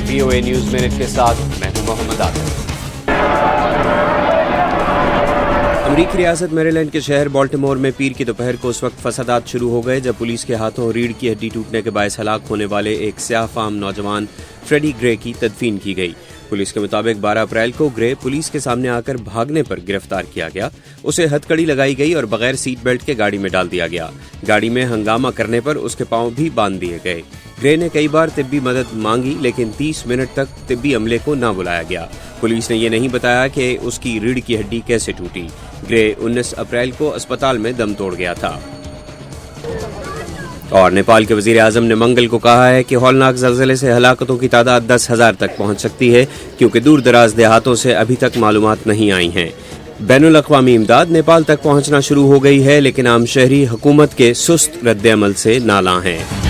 VOA news minute کے ساتھ میں ہوں محمد عادل۔ امریکی ریاست میریلینڈ کے شہر بالٹیمور میں پیر کی دوپہر کو اس وقت فسادات شروع ہو گئے جب پولیس کے ہاتھوں ریڑھ کی ہڈی ٹوٹنے کے باعث ہلاک ہونے والے ایک سیاہ فام نوجوان فریڈی گرے کی تدفین کی گئی۔ پولیس کے مطابق 12 اپریل کو گرے پولیس کے سامنے آ کر بھاگنے پر گرفتار کیا گیا۔ اسے ہتھ کڑی لگائی گئی اور بغیر سیٹ بیلٹ کے گاڑی میں ڈال دیا گیا۔ گاڑی میں ہنگامہ کرنے پر اس کے پاؤں بھی باندھ دیے گئے۔ گرے نے کئی بار طبی مدد مانگی لیکن 30 منٹ تک طبی عملے کو نہ بلایا گیا۔ پولیس نے یہ نہیں بتایا کہ اس کی ریڑھ کی ہڈی کیسے ٹوٹی۔ گرے 19 اپریل کو اسپتال میں دم توڑ گیا تھا۔ اور نیپال کے وزیر اعظم نے منگل کو کہا ہے کہ ہولناک زلزلے سے ہلاکتوں کی تعداد 10,000 تک پہنچ سکتی ہے کیونکہ دور دراز دیہاتوں سے ابھی تک معلومات نہیں آئی ہیں۔ بین الاقوامی امداد نیپال تک پہنچنا شروع ہو گئی ہے لیکن عام شہری حکومت کے سست رد عمل سے نالاں ہیں۔